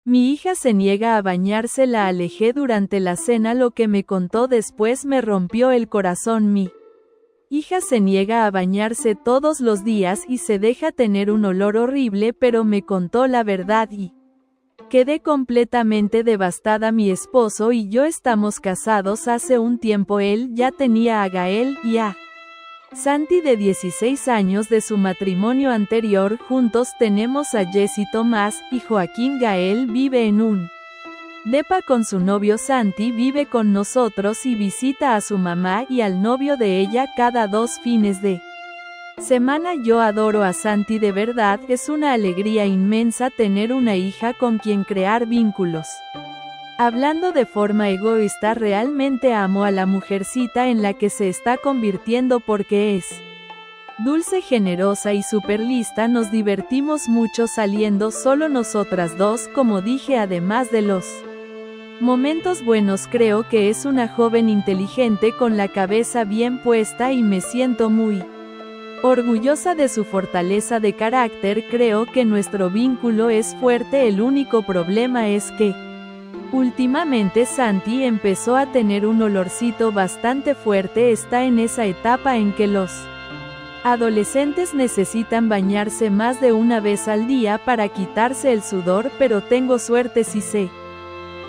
Mi hija se niega a bañarse, la alejé durante la cena, lo que me contó después me rompió el corazón. Mi hija se niega a bañarse todos los días y se deja tener un olor horrible, pero me contó la verdad y quedé completamente devastada. Mi esposo y yo estamos casados hace un tiempo. Él ya tenía a Gael y a Santi de 16 años de su matrimonio anterior. Juntos tenemos a Jessy Tomás y Joaquín. Gael vive en un depa con su novio. Santi vive con nosotros y visita a su mamá y al novio de ella cada 2 fines de semana. Yo adoro a Santi, de verdad, es una alegría inmensa tener una hija con quien crear vínculos. Hablando de forma egoísta, realmente amo a la mujercita en la que se está convirtiendo porque es dulce, generosa y súper lista. Nos divertimos mucho saliendo solo nosotras dos, como dije, además de los momentos buenos. Creo que es una joven inteligente con la cabeza bien puesta y me siento muy orgullosa de su fortaleza de carácter. Creo que nuestro vínculo es fuerte. El único problema es que últimamente Santi empezó a tener un olorcito bastante fuerte. Está en esa etapa en que los adolescentes necesitan bañarse más de una vez al día para quitarse el sudor, pero tengo suerte si se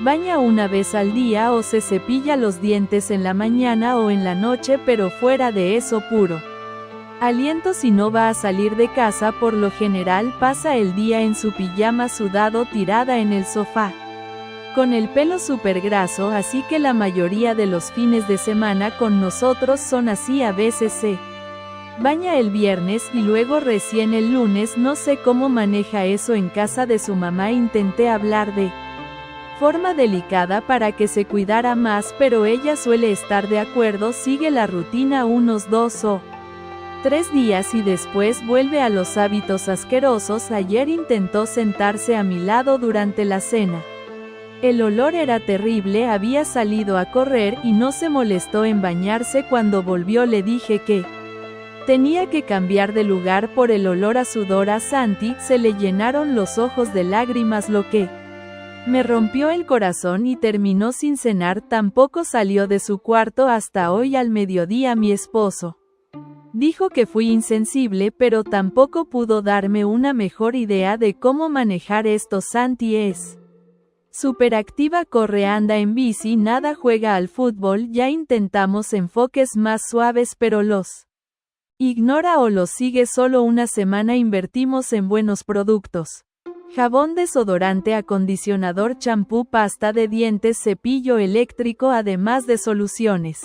baña una vez al día o se cepilla los dientes en la mañana o en la noche, pero fuera de eso puro aliento. Si no va a salir de casa, por lo general pasa el día en su pijama sudado, tirada en el sofá, con el pelo súper graso, así que la mayoría de los fines de semana con nosotros son así. A veces se baña el viernes y luego recién el lunes. No sé cómo maneja eso en casa de su mamá. Intenté hablar de forma delicada para que se cuidara más, pero ella suele estar de acuerdo. Sigue la rutina unos 2 o 3 días y después vuelve a los hábitos asquerosos. Ayer intentó sentarse a mi lado durante la cena. El olor era terrible. Había salido a correr y no se molestó en bañarse. Cuando volvió le dije que tenía que cambiar de lugar por el olor a sudor. A Santi se le llenaron los ojos de lágrimas, lo que me rompió el corazón, y terminó sin cenar. Tampoco salió de su cuarto hasta hoy al mediodía. Mi esposo dijo que fui insensible, pero tampoco pudo darme una mejor idea de cómo manejar esto. Santi es superactiva, corre, anda en bici, nada, juega al fútbol. Ya intentamos enfoques más suaves, pero los ignora o los sigue. Solo una semana invertimos en buenos productos: jabón, desodorante, acondicionador, champú, pasta de dientes, cepillo eléctrico, además de soluciones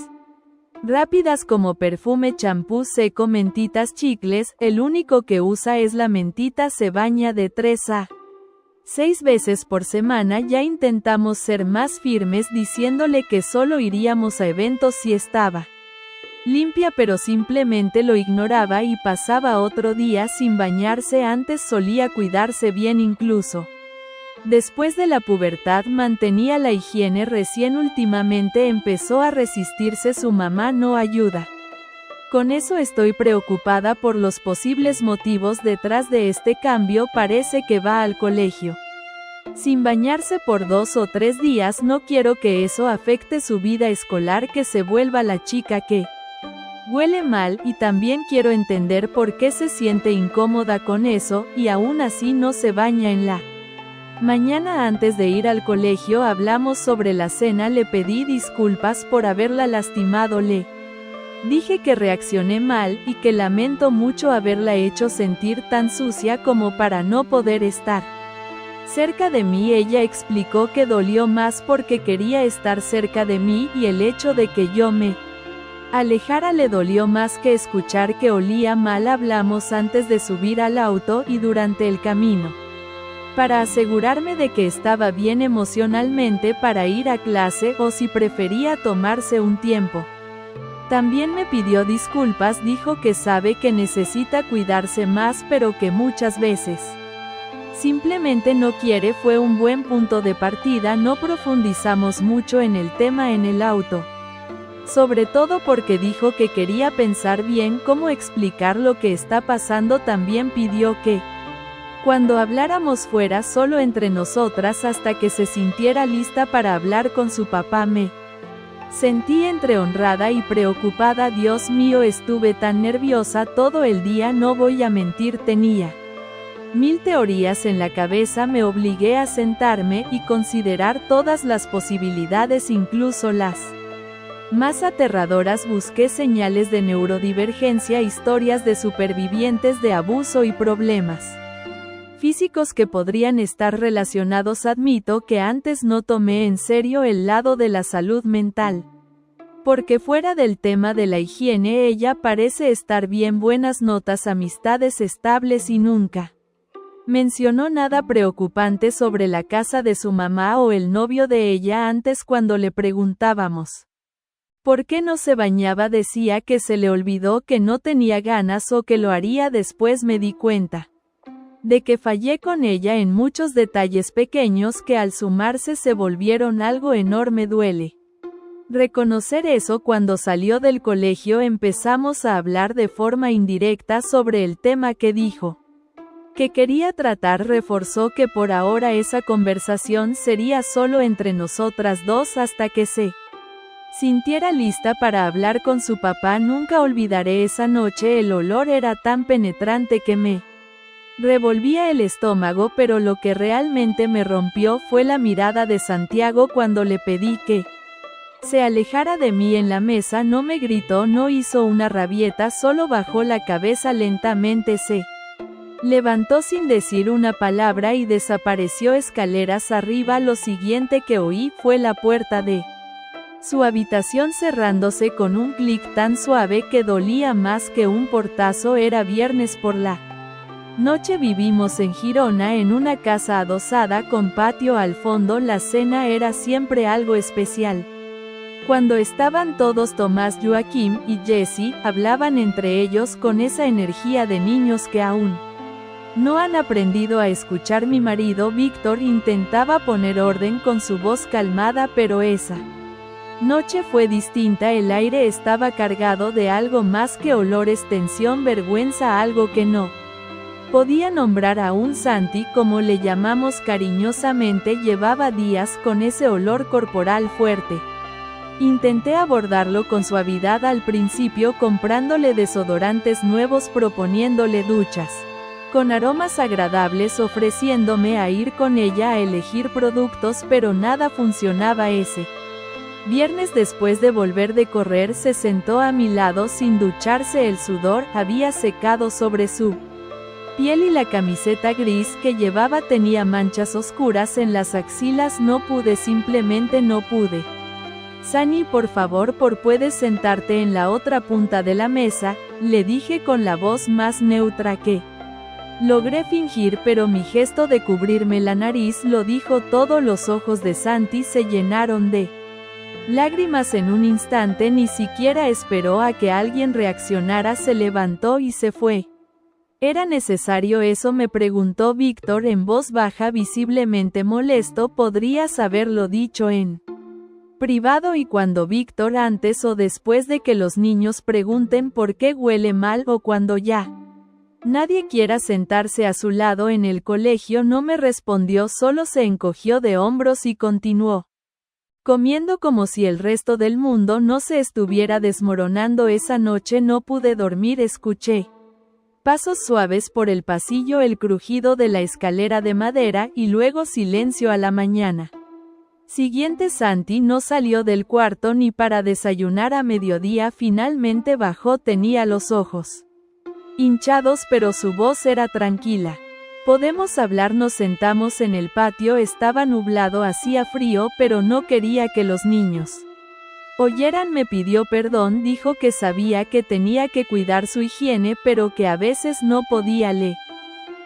rápidas como perfume, champú seco, mentitas, chicles. El único que usa es la mentita. Se baña de 3 a 6 veces por semana. Ya intentamos ser más firmes diciéndole que solo iríamos a eventos si estaba limpia, pero simplemente lo ignoraba y pasaba otro día sin bañarse. Antes solía cuidarse bien, incluso después de la pubertad mantenía la higiene. Recién últimamente empezó a resistirse. Su mamá no ayuda con eso. Estoy preocupada por los posibles motivos detrás de este cambio. Parece que va al colegio sin bañarse por 2 o 3 días. No quiero que eso afecte su vida escolar, que se vuelva la chica que huele mal, y también quiero entender por qué se siente incómoda con eso, y aún así no se baña en la mañana. Antes de ir al colegio hablamos sobre la cena. Le pedí disculpas por haberla lastimado. Le dije que reaccioné mal y que lamento mucho haberla hecho sentir tan sucia como para no poder estar cerca de mí. Ella explicó que dolió más porque quería estar cerca de mí y el hecho de que yo me alejara le dolió más que escuchar que olía mal. Hablamos antes de subir al auto y durante el camino para asegurarme de que estaba bien emocionalmente para ir a clase, o si prefería tomarse un tiempo. También me pidió disculpas. Dijo que sabe que necesita cuidarse más, pero que muchas veces simplemente no quiere. Fue un buen punto de partida. No profundizamos mucho en el tema en el auto, sobre todo porque dijo que quería pensar bien cómo explicar lo que está pasando. También pidió que Cuando habláramos fuera solo entre nosotras hasta que se sintiera lista para hablar con su papá me sentí entre honrada y preocupada. Dios mío, estuve tan nerviosa todo el día, no voy a mentir, tenía mil teorías en la cabeza. Me obligué a sentarme y considerar todas las posibilidades, incluso las más aterradoras. Busqué señales de neurodivergencia, historias de supervivientes de abuso y problemas físicos que podrían estar relacionados. Admito que antes no tomé en serio el lado de la salud mental. Porque fuera del tema de la higiene, ella parece estar bien, buenas notas, amistades estables y nunca mencionó nada preocupante sobre la casa de su mamá o el novio de ella. Antes, cuando le preguntábamos por qué no se bañaba, decía que se le olvidó, que no tenía ganas o que lo haría después. Me di cuenta de que fallé con ella en muchos detalles pequeños que al sumarse se volvieron algo enorme. Duele reconocer eso. Cuando salió del colegio empezamos a hablar de forma indirecta sobre el tema que dijo que quería tratar. Reforzó que por ahora esa conversación sería solo entre nosotras dos hasta que se sintiera lista para hablar con su papá. Nunca olvidaré esa noche, el olor era tan penetrante que me revolvía el estómago, pero lo que realmente me rompió fue la mirada de Santiago cuando le pedí que se alejara de mí en la mesa. No me gritó, no hizo una rabieta, solo bajó la cabeza lentamente, se levantó sin decir una palabra y desapareció escaleras arriba. Lo siguiente que oí fue la puerta de su habitación cerrándose con un clic tan suave que dolía más que un portazo. Era viernes por la noche. Vivimos en Girona en una casa adosada con patio al fondo. La cena era siempre algo especial. Cuando estaban todos, Tomás, Joaquín y Jessie hablaban entre ellos con esa energía de niños que aún no han aprendido a escuchar. Mi marido Víctor intentaba poner orden con su voz calmada, pero esa noche fue distinta. El aire estaba cargado de algo más que olores, tensión, vergüenza, algo que no podía nombrar aún. Santi, como le llamamos cariñosamente, llevaba días con ese olor corporal fuerte. Intenté abordarlo con suavidad al principio, comprándole desodorantes nuevos, proponiéndole duchas con aromas agradables, ofreciéndome a ir con ella a elegir productos, pero nada funcionaba. Ese viernes, después de volver de correr, se sentó a mi lado sin ducharse. El sudor había secado sobre su piel y la camiseta gris que llevaba tenía manchas oscuras en las axilas. No pude, simplemente no pude. Sani, por favor, ¿puedes sentarte en la otra punta de la mesa?, le dije con la voz más neutra que logré fingir, pero mi gesto de cubrirme la nariz lo dijo todo. Los ojos de Santi se llenaron de lágrimas en un instante. Ni siquiera esperó a que alguien reaccionara, se levantó y se fue. ¿Era necesario eso?, me preguntó Víctor en voz baja, visiblemente molesto. Podrías haberlo dicho en privado. Y cuando Víctor, antes o después de que los niños pregunten por qué huele mal o cuando ya nadie quiera sentarse a su lado en el colegio, no me respondió, solo se encogió de hombros y continuó comiendo como si el resto del mundo no se estuviera desmoronando. Esa noche no pude dormir. Escuché pasos suaves por el pasillo, el crujido de la escalera de madera, y luego silencio. A la mañana siguiente Santi no salió del cuarto ni para desayunar. A mediodía finalmente bajó. Tenía los ojos hinchados, pero su voz era tranquila. ¿Podemos hablar? Nos sentamos en el patio. Estaba nublado, hacía frío, pero no quería que los niños oyeran. Me pidió perdón, dijo que sabía que tenía que cuidar su higiene, pero que a veces no podía. Le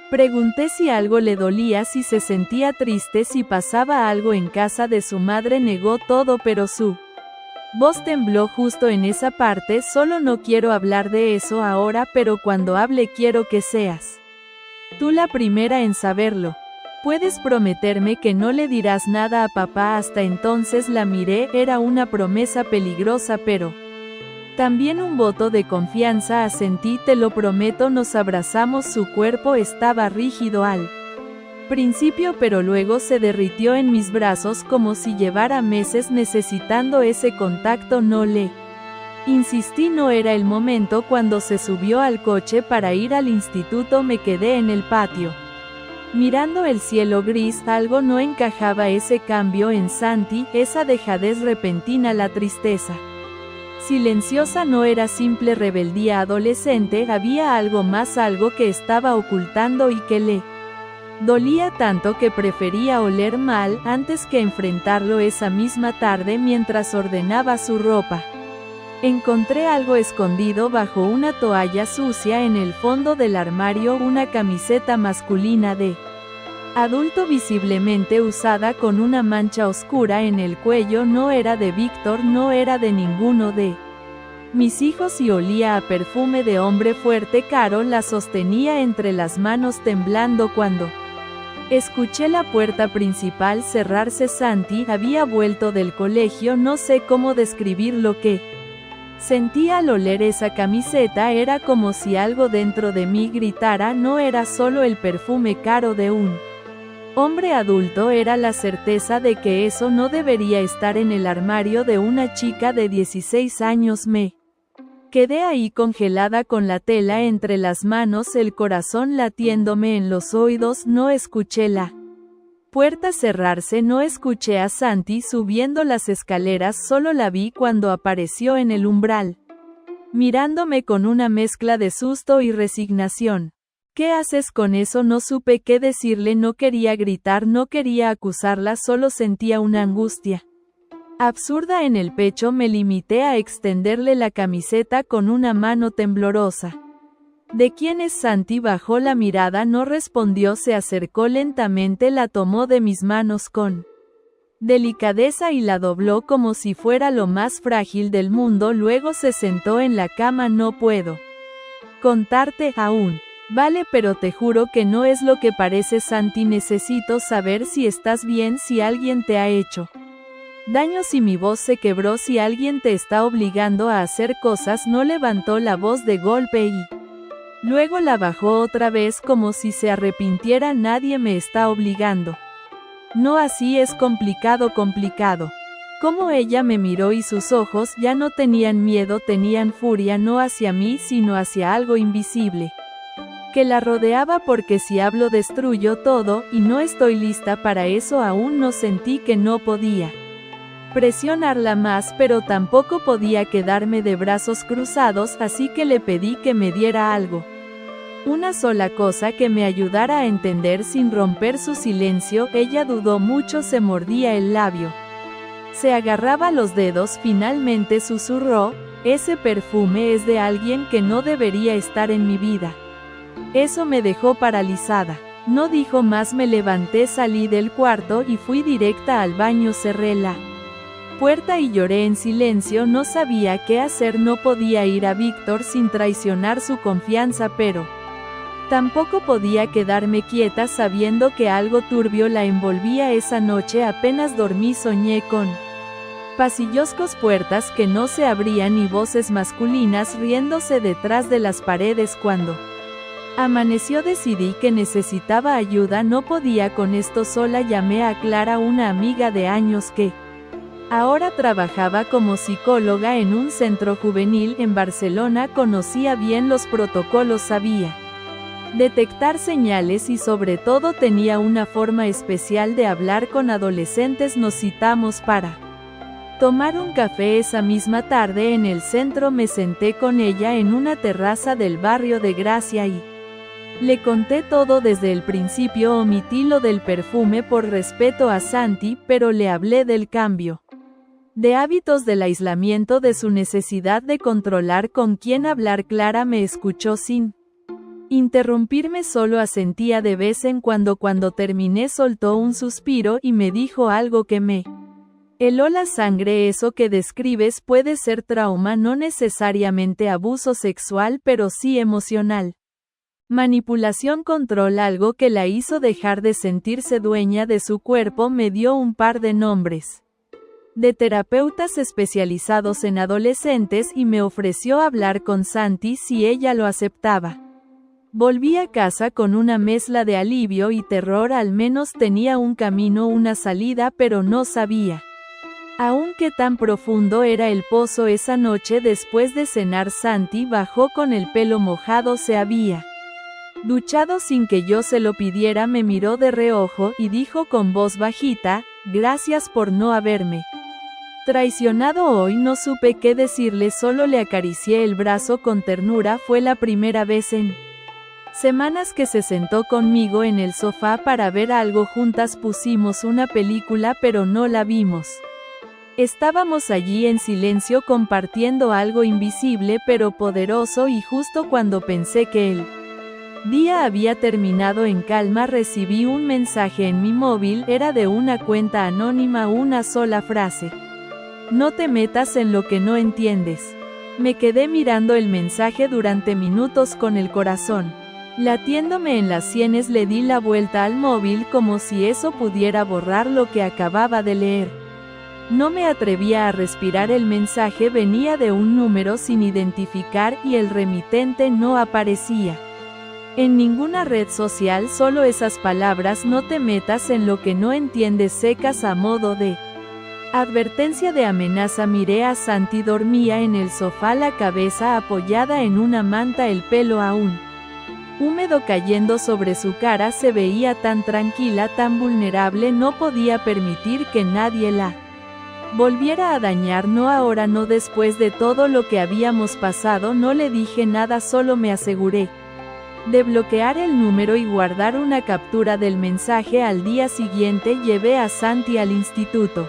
pregunté si algo le dolía, si se sentía triste, si pasaba algo en casa de su madre. Negó todo, pero su voz tembló justo en esa parte. Solo no quiero hablar de eso ahora, pero cuando hable quiero que seas tú la primera en saberlo. ¿Puedes prometerme que no le dirás nada a papá hasta entonces? La miré. Era una promesa peligrosa, pero También un voto de confianza asentí, te lo prometo, nos abrazamos, su cuerpo estaba rígido al principio pero luego se derritió en mis brazos como si llevara meses necesitando ese contacto, no le insistí, no era el momento. Cuando se subió al coche para ir al instituto me quedé en el patio, mirando el cielo gris. Algo no encajaba, ese cambio en Santi, esa dejadez repentina, la tristeza silenciosa. No era simple rebeldía adolescente, había algo más, algo que estaba ocultando y que le dolía tanto que prefería oler mal antes que enfrentarlo. Esa misma tarde, mientras ordenaba su ropa, encontré algo escondido bajo una toalla sucia en el fondo del armario, una camiseta masculina de adulto visiblemente usada con una mancha oscura en el cuello. No era de Víctor, no era de ninguno de mis hijos y olía a perfume de hombre fuerte. Caro la sostenía entre las manos temblando cuando escuché la puerta principal cerrarse. Santi había vuelto del colegio. No sé cómo describir lo que sentía al oler esa camiseta. Era como si algo dentro de mí gritara, no era solo el perfume caro de un hombre adulto, era la certeza de que eso no debería estar en el armario de una chica de 16 años. Me quedé ahí congelada con la tela entre las manos, el corazón latiéndome en los oídos. No escuché la puerta cerrarse, no escuché a Santi subiendo las escaleras, solo la vi cuando apareció en el umbral, mirándome con una mezcla de susto y resignación. ¿Qué haces con eso? No supe qué decirle, no quería gritar, no quería acusarla, solo sentía una angustia absurda en el pecho. Me limité a extenderle la camiseta con una mano temblorosa. ¿De quién es Santi? Bajó la mirada, no respondió, se acercó lentamente, la tomó de mis manos con delicadeza y la dobló como si fuera lo más frágil del mundo. Luego se sentó en la cama. No puedo contarte aún. Vale, pero te juro que no es lo que parece, Santi. Necesito saber si estás bien, si alguien te ha hecho daño, si mi voz se quebró, si alguien te está obligando a hacer cosas. No levantó la voz de golpe y luego la bajó otra vez como si se arrepintiera. Nadie me está obligando. No, así es complicado. Como ella me miró y sus ojos ya no tenían miedo, tenían furia, no hacia mí sino hacia algo invisible que la rodeaba, porque si hablo destruyo todo, y no estoy lista para eso aún. No sentí que no podía presionarla más, pero tampoco podía quedarme de brazos cruzados, así que le pedí que me diera algo. Una sola cosa que me ayudara a entender sin romper su silencio. Ella dudó mucho, se mordía el labio, se agarraba los dedos, finalmente susurró, ese perfume es de alguien que no debería estar en mi vida. Eso me dejó paralizada. No dijo más, me levanté, salí del cuarto y fui directa al baño, cerré la puerta y lloré en silencio. No sabía qué hacer, no podía ir a Víctor sin traicionar su confianza, pero tampoco podía quedarme quieta sabiendo que algo turbio la envolvía. Esa noche apenas dormí, soñé con pasilloscos, puertas que no se abrían y voces masculinas riéndose detrás de las paredes. Cuando amaneció decidí que necesitaba ayuda, no podía con esto sola. Llamé a Clara, una amiga de años que ahora trabajaba como psicóloga en un centro juvenil en Barcelona. Conocía bien los protocolos, sabía detectar señales y sobre todo tenía una forma especial de hablar con adolescentes. Nos citamos para tomar un café esa misma tarde en el centro. Me senté con ella en una terraza del barrio de Gracia y le conté todo desde el principio. Omití lo del perfume por respeto a Santi, pero le hablé del cambio de hábitos, del aislamiento, de su necesidad de controlar con quién hablar. Clara me escuchó sin interrumpirme, solo asentía de vez en cuando. Cuando terminé soltó un suspiro y me dijo algo que me heló la sangre. Eso que describes puede ser trauma, no necesariamente abuso sexual, pero sí emocional. Manipulación, control, algo que la hizo dejar de sentirse dueña de su cuerpo. Me dio un par de nombres. de terapeutas especializados en adolescentes y me ofreció hablar con Santi si ella lo aceptaba. Volví a casa con una mezcla de alivio y terror, al menos tenía un camino, una salida, pero no sabía aún qué tan profundo era el pozo. Esa noche después de cenar Santi bajó con el pelo mojado, se había duchado sin que yo se lo pidiera, me miró de reojo y dijo con voz bajita: gracias por no haberme traicionado hoy. No supe qué decirle, solo le acaricié el brazo con ternura. Fue la primera vez en semanas que se sentó conmigo en el sofá para ver algo juntas. Pusimos una película pero no la vimos. Estábamos allí en silencio compartiendo algo invisible pero poderoso, y justo cuando pensé que el día había terminado en calma recibí un mensaje en mi móvil. Era de una cuenta anónima, una sola frase: no te metas en lo que no entiendes. Me quedé mirando el mensaje durante minutos con el corazón latiéndome en las sienes. Le di la vuelta al móvil como si eso pudiera borrar lo que acababa de leer. No me atrevía a respirar. El mensaje venía de un número sin identificar y el remitente no aparecía en ninguna red social, solo esas palabras: no te metas en lo que no entiendes, secas a modo de advertencia, de amenaza. Miré a Santi, dormía en el sofá, la cabeza apoyada en una manta, el pelo aún húmedo cayendo sobre su cara. Se veía tan tranquila, tan vulnerable. No podía permitir que nadie la volviera a dañar, no ahora, no después de todo lo que habíamos pasado. No le dije nada, solo me aseguré de bloquear el número y guardar una captura del mensaje. Al día siguiente llevé a Santi al instituto.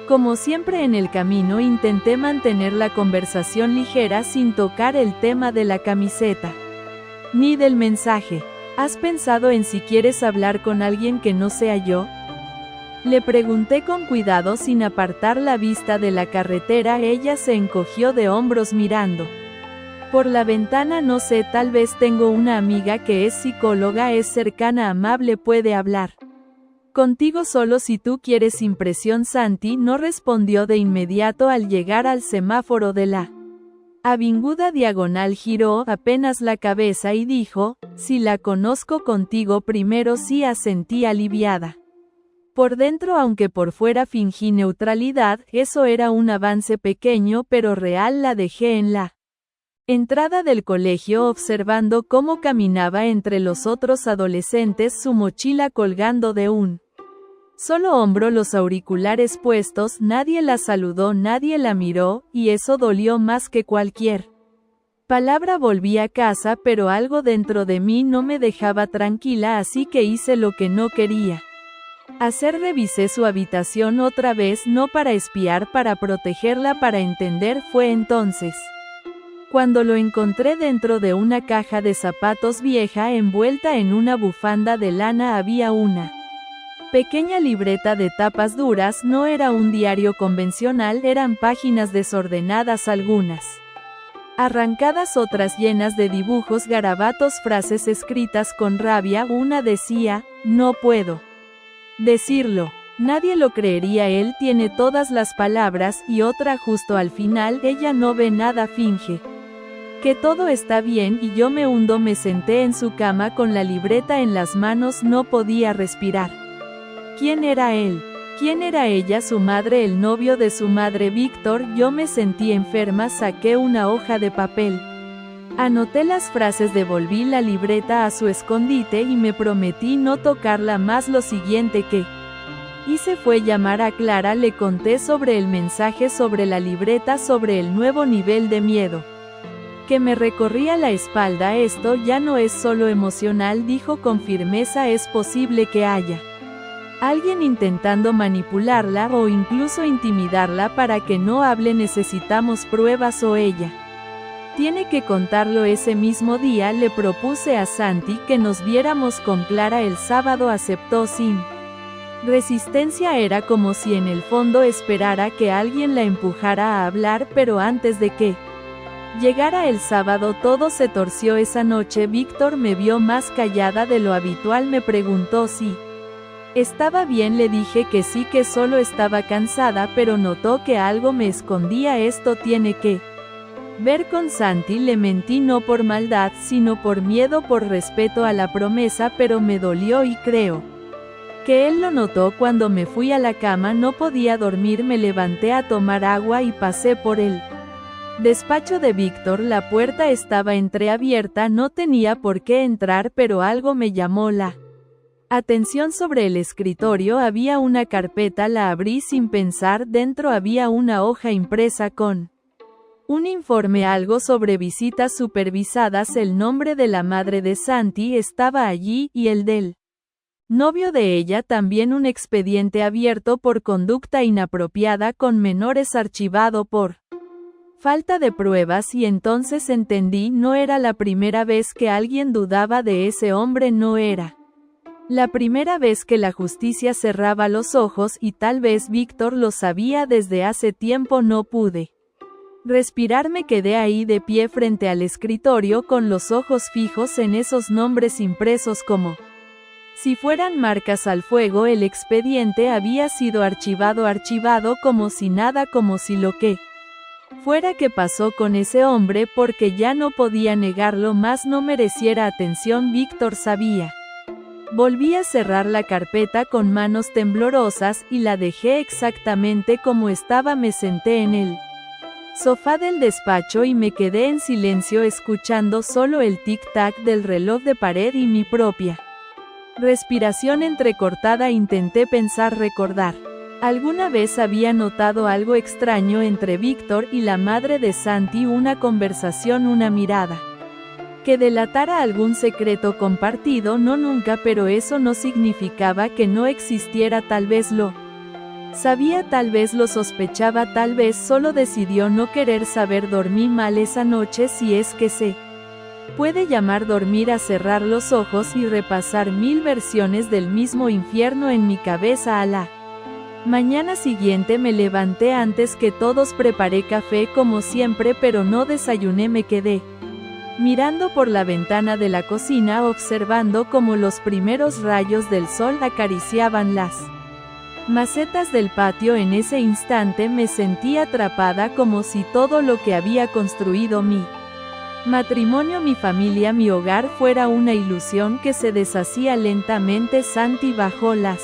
Como siempre en el camino intenté mantener la conversación ligera sin tocar el tema de la camiseta ni del mensaje. ¿Has pensado en si quieres hablar con alguien que no sea yo?, le pregunté con cuidado sin apartar la vista de la carretera. Ella se encogió de hombros mirando por la ventana. No sé, tal vez tengo una amiga que es psicóloga, es cercana, amable, puede hablar contigo solo si tú quieres. Impresión. Santi no respondió de inmediato. Al llegar al semáforo de la avinguda Diagonal giró apenas la cabeza y dijo: si la conozco, contigo primero. Sí, asentí aliviada. Por dentro, aunque por fuera fingí neutralidad. Eso era un avance pequeño pero real. La dejé en la entrada del colegio observando cómo caminaba entre los otros adolescentes, su mochila colgando de un solo hombro, los auriculares puestos. Nadie la saludó, nadie la miró, y eso dolió más que cualquier palabra. Volví a casa, pero algo dentro de mí no me dejaba tranquila, así que hice lo que no quería hacer. Revisé su habitación otra vez, no para espiar, para protegerla, para entender. Fue entonces cuando lo encontré dentro de una caja de zapatos vieja, envuelta en una bufanda de lana. Había una pequeña libreta de tapas duras. No era un diario convencional, eran páginas desordenadas, algunas arrancadas, otras llenas de dibujos, garabatos, frases escritas con rabia. Una decía: no puedo decirlo. Nadie lo creería, él tiene todas las palabras. Y otra justo al final: ella no ve nada, finge que todo está bien. Y yo me hundo. Me senté en su cama con la libreta en las manos, no podía respirar. ¿Quién era él? ¿Quién era ella? Su madre, el novio de su madre, Víctor. Yo me sentí enferma. Saqué una hoja de papel, anoté las frases, devolví la libreta a su escondite y me prometí no tocarla más. Lo siguiente que hice fue llamar a Clara. Le conté sobre el mensaje, sobre la libreta, sobre el nuevo nivel de miedo que me recorría la espalda. Esto ya no es solo emocional, dijo con firmeza. Es posible que haya alguien intentando manipularla o incluso intimidarla para que no hable. Necesitamos pruebas o ella tiene que contarlo. Ese mismo día le propuse a Santi que nos viéramos con Clara el sábado. Aceptó sin resistencia. Era como si en el fondo esperara que alguien la empujara a hablar, pero antes de que llegara el sábado todo se torció. Esa noche Víctor me vio más callada de lo habitual. Me preguntó si Estaba bien, le dije que sí, que solo estaba cansada, pero notó que algo me escondía. Esto tiene que ver con Santi. Le mentí no por maldad, sino por miedo, por respeto a la promesa, pero me dolió y creo que él lo notó. Cuando me fui a la cama no podía dormir, me levanté a tomar agua y pasé por el despacho de Víctor. La puerta estaba entreabierta, no tenía por qué entrar, pero algo me llamó la atención. Sobre el escritorio había una carpeta, la abrí sin pensar. Dentro había una hoja impresa con un informe, algo sobre visitas supervisadas. El nombre de la madre de Santi estaba allí, y el del novio de ella también. Un expediente abierto por conducta inapropiada con menores, archivado por falta de pruebas. Y entonces entendí, no era la primera vez que alguien dudaba de ese hombre, no era la primera vez que la justicia cerraba los ojos, y tal vez Víctor lo sabía desde hace tiempo. No pude respirar, me quedé ahí de pie frente al escritorio con los ojos fijos en esos nombres impresos como si fueran marcas al fuego. El expediente había sido archivado como si nada, como si lo que fuera que pasó con ese hombre, porque ya no podía negarlo más, no mereciera atención. Víctor sabía. Volví a cerrar la carpeta con manos temblorosas y la dejé exactamente como estaba. Me senté en el sofá del despacho y me quedé en silencio, escuchando solo el tic-tac del reloj de pared y mi propia respiración entrecortada. Intenté pensar, recordar. Alguna vez había notado algo extraño entre Víctor y la madre de Santi, una conversación, una mirada que delatara algún secreto compartido. No, nunca, pero eso no significaba que no existiera. Tal vez lo sabía, tal vez lo sospechaba, tal vez solo decidió no querer saber. Dormí mal esa noche, si es que se puede llamar dormir a cerrar los ojos y repasar 1000 versiones del mismo infierno en mi cabeza. A la mañana siguiente me levanté antes que todos, preparé café como siempre, pero no desayuné. Me quedé mirando por la ventana de la cocina, observando cómo los primeros rayos del sol acariciaban las macetas del patio. En ese instante me sentí atrapada, como si todo lo que había construido, mi matrimonio, mi familia, mi hogar, fuera una ilusión que se deshacía lentamente. Santi bajó las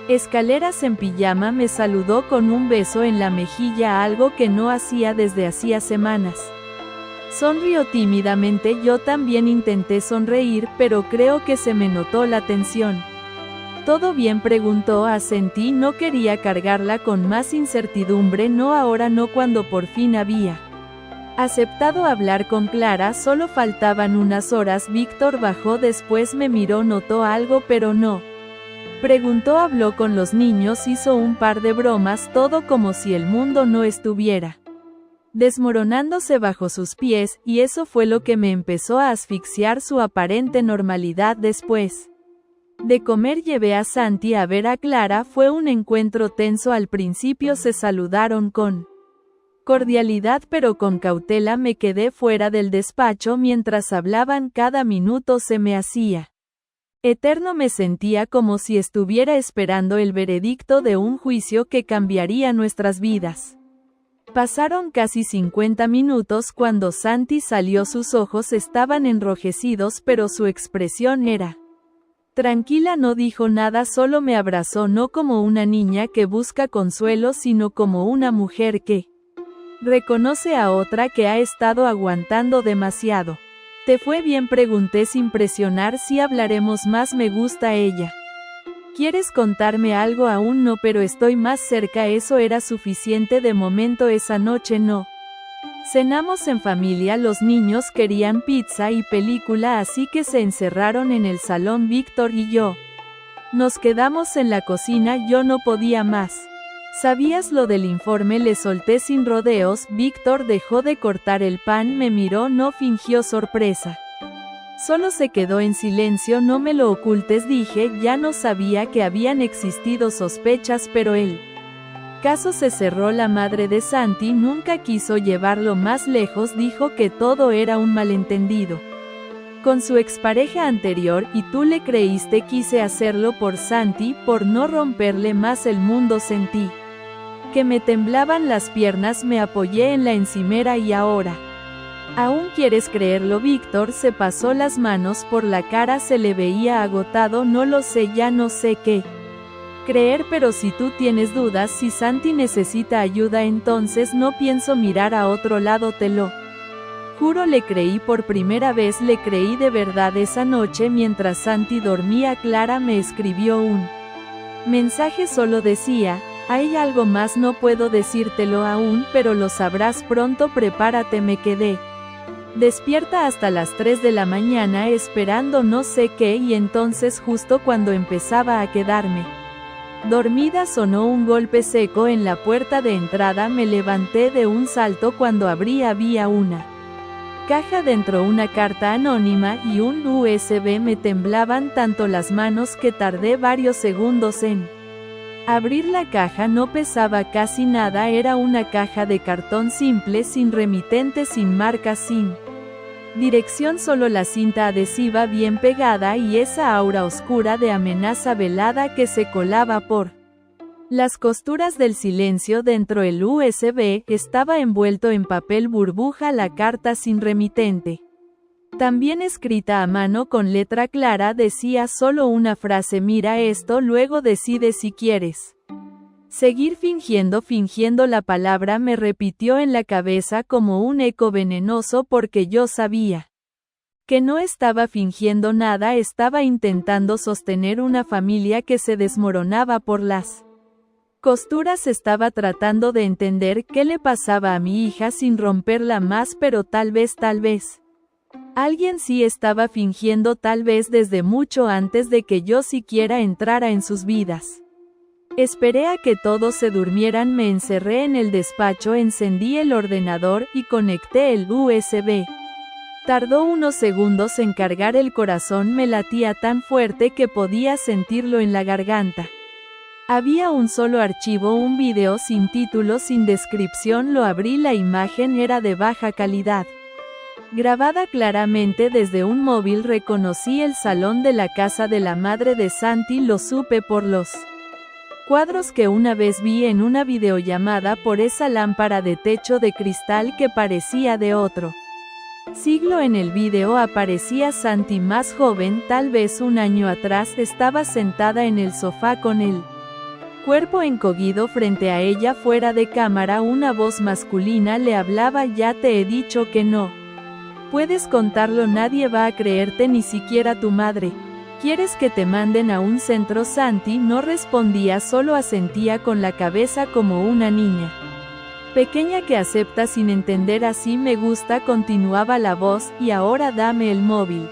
escaleras en pijama, me saludó con un beso en la mejilla, algo que no hacía desde hacía semanas. Sonrió tímidamente, yo también intenté sonreír, pero creo que se me notó la tensión. ¿Todo bien?, preguntó. Asentí, no quería cargarla con más incertidumbre. No ahora, no. Cuando por fin había aceptado hablar con Clara, solo faltaban unas horas. Víctor bajó, después me miró, notó algo, pero no preguntó. Habló con los niños, hizo un par de bromas, todo como si el mundo no estuviera desmoronándose bajo sus pies, y eso fue lo que me empezó a asfixiar, su aparente normalidad. Después de comer llevé a Santi a ver a Clara. Fue un encuentro tenso al principio. Se saludaron con cordialidad pero con cautela. Me quedé fuera del despacho mientras hablaban. Cada minuto se me hacía eterno. Me sentía como si estuviera esperando el veredicto de un juicio que cambiaría nuestras vidas. Pasaron casi 50 minutos cuando Santi salió. Sus ojos estaban enrojecidos, pero su expresión era tranquila. No dijo nada, solo me abrazó, no como una niña que busca consuelo, sino como una mujer que reconoce a otra que ha estado aguantando demasiado. ¿Te fue bien?, pregunté sin presionar. Sí, hablaremos más, me gusta ella. ¿Quieres contarme algo? Aún no, pero estoy más cerca. Eso era suficiente de momento. Esa noche no cenamos en familia. Los niños querían pizza y película, así que se encerraron en el salón. Víctor y yo nos quedamos en la cocina. Yo no podía más. ¿Sabías lo del informe?, le solté sin rodeos. Víctor dejó de cortar el pan, me miró, no fingió sorpresa. Solo se quedó en silencio. No me lo ocultes, dije. Ya no sabía que habían existido sospechas, pero el caso se cerró. La madre de Santi nunca quiso llevarlo más lejos, dijo que todo era un malentendido. con su expareja anterior y tú le creíste. Quise hacerlo por Santi, por no romperle más el mundo. Sentí que me temblaban las piernas, me apoyé en la encimera y ahora. ¿Aún quieres creerlo? Víctor se pasó las manos por la cara, se le veía agotado. No lo sé, ya no sé qué creer, pero si tú tienes dudas, si Santi necesita ayuda, entonces no pienso mirar a otro lado, te lo juro. Le creí por primera vez, le creí de verdad. Esa noche mientras Santi dormía, Clara me escribió un mensaje, solo decía: hay algo más, no puedo decírtelo aún, pero lo sabrás pronto, prepárate. Me quedé despierta hasta las 3 de la mañana esperando no sé qué, y entonces justo cuando empezaba a quedarme dormida sonó un golpe seco en la puerta de entrada. Me levanté de un salto. Cuando abrí había una caja dentro, una carta anónima y un USB. Me temblaban tanto las manos que tardé varios segundos en abrir la caja. No pesaba casi nada, era una caja de cartón simple, sin remitente, sin marca, sin dirección, solo la cinta adhesiva bien pegada y esa aura oscura de amenaza velada que se colaba por las costuras del silencio. Dentro el USB estaba envuelto en papel burbuja la carta sin remitente, también escrita a mano con letra clara. Decía solo una frase: mira esto, luego decide si quieres seguir fingiendo. La palabra me repitió en la cabeza como un eco venenoso, porque yo sabía que no estaba fingiendo nada, estaba intentando sostener una familia que se desmoronaba por las costuras. Estaba tratando de entender qué le pasaba a mi hija sin romperla más, pero tal vez alguien sí estaba fingiendo, tal vez desde mucho antes de que yo siquiera entrara en sus vidas. Esperé a que todos se durmieran, me encerré en el despacho, encendí el ordenador y conecté el USB. Tardó unos segundos en cargar. El corazón me latía tan fuerte que podía sentirlo en la garganta. Había un solo archivo, un video sin título, sin descripción. Lo abrí, la imagen era de baja calidad, grabada claramente desde un móvil. Reconocí el salón de la casa de la madre de Santi, lo supe por los cuadros que una vez vi en una videollamada, por esa lámpara de techo de cristal que parecía de otro siglo. En el video aparecía Santi más joven, tal vez un año atrás. Estaba sentada en el sofá con el cuerpo encogido frente a ella. Fuera de cámara una voz masculina le hablaba: ya te he dicho que no puedes contarlo, nadie va a creerte, ni siquiera tu madre. ¿Quieres que te manden a un centro? Santi no respondía, solo asentía con la cabeza como una niña pequeña que acepta sin entender. Así me gusta, continuaba la voz, y ahora dame el móvil.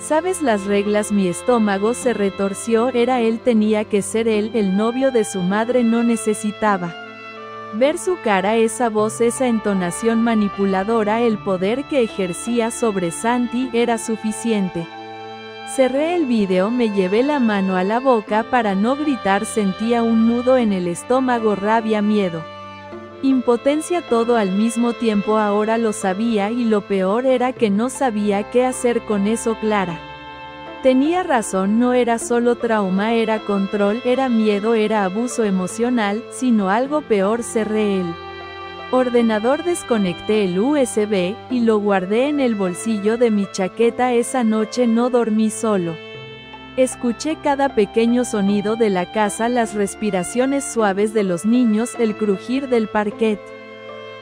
¿Sabes las reglas? Mi estómago se retorció. Era él, tenía que ser él, el novio de su madre. No necesitaba ver su cara, esa voz, esa entonación manipuladora. El poder que ejercía sobre Santi era suficiente. Cerré el video, me llevé la mano a la boca para no gritar. Sentía un nudo en el estómago, rabia, miedo, impotencia, todo al mismo tiempo. Ahora lo sabía, y lo peor era que no sabía qué hacer con eso. Clara tenía razón, no era solo trauma, era control, era miedo, era abuso emocional, sino algo peor. Cerré el ordenador, desconecté el USB, y lo guardé en el bolsillo de mi chaqueta. Esa noche no dormí, solo escuché cada pequeño sonido de la casa, las respiraciones suaves de los niños, el crujir del parquet,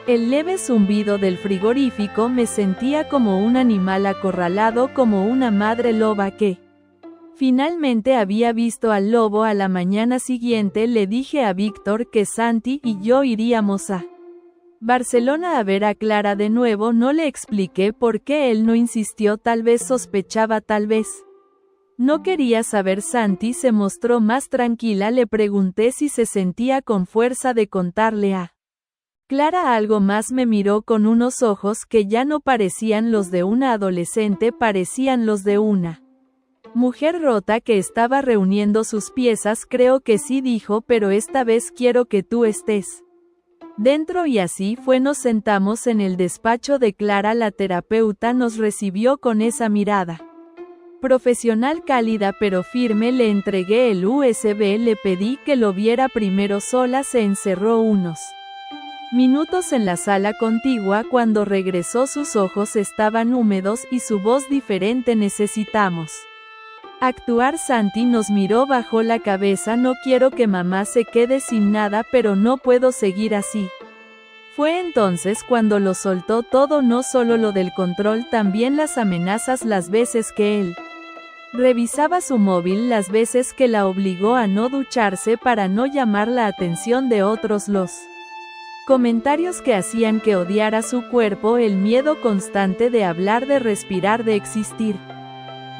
el leve zumbido del frigorífico. Me sentía como un animal acorralado, como una madre loba que finalmente había visto al lobo. A la mañana siguiente le dije a Víctor que Santi y yo iríamos a Barcelona a ver a Clara de nuevo. No le expliqué por qué él no insistió, tal vez sospechaba, tal vez no quería saber. Santi se mostró más tranquila. Le pregunté si se sentía con fuerza de contarle a Clara algo más. Me miró con unos ojos que ya no parecían los de una adolescente, parecían los de una mujer rota que estaba reuniendo sus piezas. Creo que sí, dijo, pero esta vez quiero que tú estés Dentro y así fue. Nos sentamos en el despacho de Clara. La terapeuta nos recibió con esa mirada profesional cálida pero firme. Le entregué el USB, le pedí que lo viera primero sola. Se encerró unos minutos en la sala contigua. Cuando regresó sus ojos estaban húmedos y su voz diferente. Necesitamos actuar. Santi nos miró, bajó la cabeza. No quiero que mamá se quede sin nada, pero no puedo seguir así. Fue entonces cuando lo soltó todo, no solo lo del control, también las amenazas, las veces que él revisaba su móvil, las veces que la obligó a no ducharse para no llamar la atención de otros, los comentarios que hacían que odiara su cuerpo, el miedo constante de hablar, de respirar, de existir.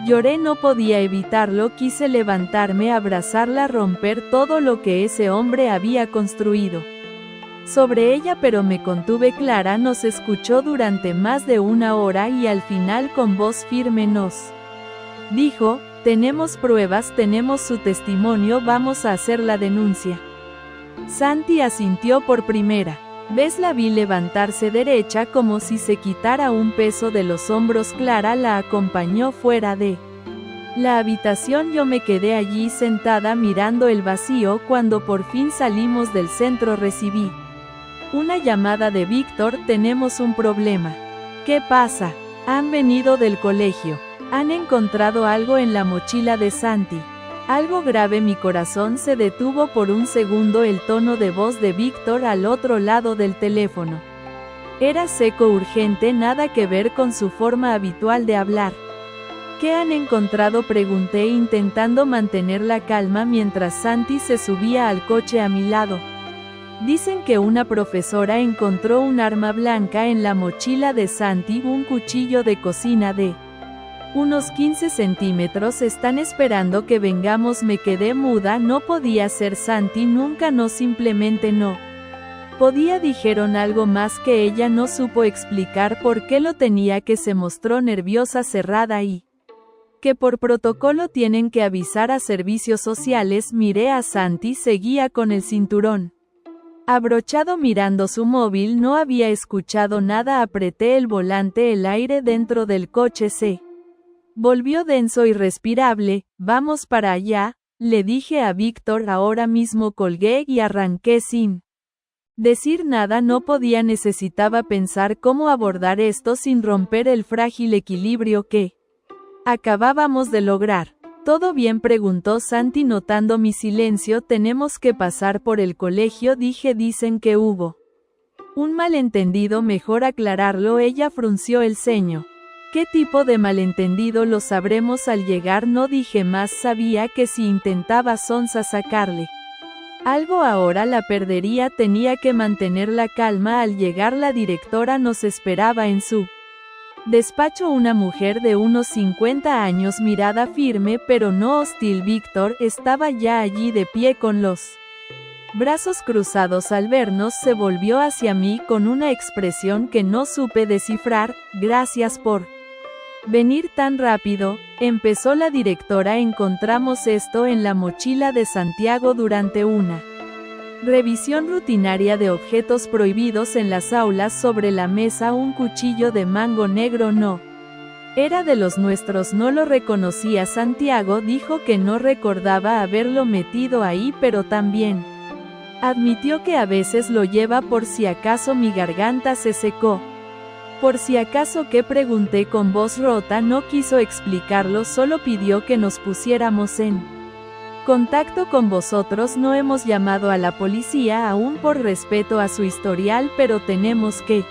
Lloré, no podía evitarlo, quise levantarme, abrazarla, romper todo lo que ese hombre había construido sobre ella, pero me contuve. Clara nos escuchó durante más de una hora y al final con voz firme nos dijo: tenemos pruebas, tenemos su testimonio, vamos a hacer la denuncia. Santi asintió por primera vez. La vi levantarse derecha como si se quitara un peso de los hombros. Clara la acompañó fuera de la habitación. Yo me quedé allí sentada mirando el vacío. Cuando por fin salimos del centro recibí una llamada de Víctor: tenemos un problema. ¿Qué pasa? Han venido del colegio. Han encontrado algo en la mochila de Santi. Algo grave. Mi corazón se detuvo por un segundo. El tono de voz de Víctor al otro lado del teléfono era seco, urgente, nada que ver con su forma habitual de hablar. ¿Qué han encontrado?, pregunté intentando mantener la calma mientras Santi se subía al coche a mi lado. Dicen que una profesora encontró un arma blanca en la mochila de Santi, un cuchillo de cocina de unos 15 centímetros. Están esperando que vengamos. Me quedé muda. No podía ser Santi nunca, no, simplemente no podía. Dijeron algo más que ella no supo explicar por qué lo tenía, que se mostró nerviosa, cerrada y que por protocolo tienen que avisar a servicios sociales. Miré a Santi, seguía con el cinturón abrochado mirando su móvil. No había escuchado nada. Apreté el volante. El aire dentro del coche se volvió denso y respirable. Vamos para allá, le dije a Víctor. Ahora mismo. Colgué y arranqué sin decir nada. No podía, necesitaba pensar cómo abordar esto sin romper el frágil equilibrio que acabábamos de lograr. ¿Todo bien?, preguntó Santi notando mi silencio. Tenemos que pasar por el colegio, dije. Dicen que hubo un malentendido, mejor aclararlo. Ella frunció el ceño. ¿Qué tipo de malentendido? Lo sabremos al llegar. No dije más. Sabía que si intentaba Sonsa sacarle algo ahora la perdería. Tenía que mantener la calma. Al llegar la directora nos esperaba en su despacho, una mujer de unos 50 años, mirada firme pero no hostil. Víctor estaba ya allí de pie con los brazos cruzados. Al vernos se volvió hacia mí con una expresión que no supe descifrar. Gracias por venir tan rápido, empezó la directora. Encontramos esto en la mochila de Santiago durante una revisión rutinaria de objetos prohibidos en las aulas. Sobre la mesa un cuchillo de mango negro. No era de los nuestros. No lo reconocía. Santiago dijo que no recordaba haberlo metido ahí, pero también admitió que a veces lo lleva por si acaso. Mi garganta se secó. ¿Por si acaso qué?, pregunté con voz rota. No quiso explicarlo, solo pidió que nos pusiéramos en contacto con vosotros. No hemos llamado a la policía aún por respeto a su historial, pero tenemos que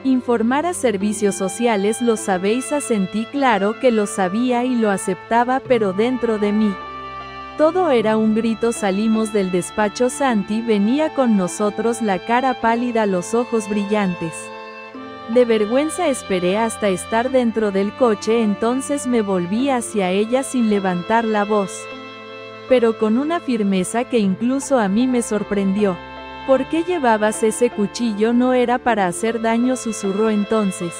informar a servicios sociales. Lo sabéis, asentí. Claro que lo sabía y lo aceptaba, pero dentro de mí todo era un grito. Salimos del despacho. Santi venía con nosotros, la cara pálida, los ojos brillantes de vergüenza. Esperé hasta estar dentro del coche, entonces me volví hacia ella sin levantar la voz, pero con una firmeza que incluso a mí me sorprendió. ¿Por qué llevabas ese cuchillo? No era para hacer daño, susurró. Entonces,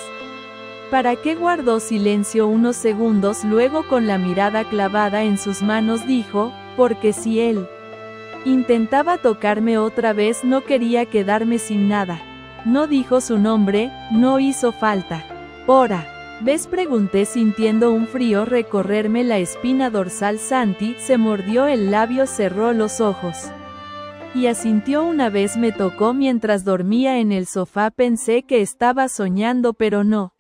¿para qué? Guardó silencio unos segundos, luego con la mirada clavada en sus manos dijo: porque si él Intentaba tocarme otra vez, no quería quedarme sin nada. No dijo su nombre, no hizo falta. Ora. ¿Ves?, pregunté sintiendo un frío recorrerme la espina dorsal. Santi se mordió el labio, cerró los ojos y asintió. Una vez me tocó mientras dormía en el sofá, pensé que estaba soñando pero no.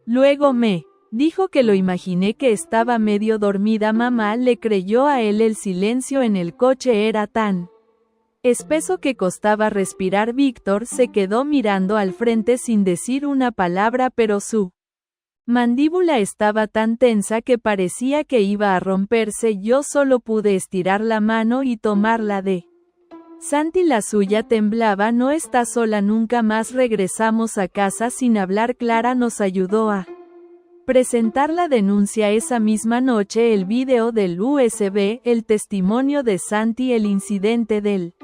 Luego me dijo que lo imaginé, que estaba medio dormida. Mamá le creyó a él. El silencio en el coche era tan espeso que costaba respirar. Víctor se quedó mirando al frente sin decir una palabra, pero su mandíbula estaba tan tensa que parecía que iba a romperse. Yo solo pude estirar la mano y tomarla de Santi. La suya temblaba. No está sola nunca más. Regresamos a casa sin hablar. Clara nos ayudó a presentar la denuncia esa misma noche. El video del USB, el testimonio de Santi, el incidente del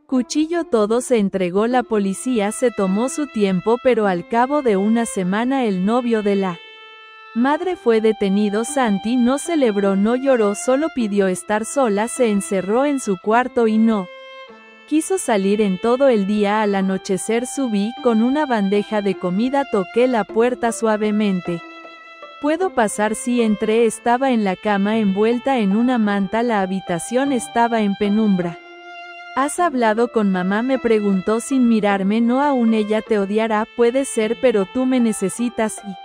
cuchillo, todo se entregó. La policía se tomó su tiempo, pero al cabo de una semana el novio de la madre fue detenido. Santi no celebró, no lloró, solo pidió estar sola. Se encerró en su cuarto y no quiso salir en todo el día. Al anochecer subí con una bandeja de comida, toqué la puerta suavemente. ¿Puedo pasar? Sí, entré. Estaba en la cama envuelta en una manta. La habitación estaba en penumbra. ¿Has hablado con mamá?, me preguntó sin mirarme. No aún. Ella te odiará, puede ser, pero tú me necesitas y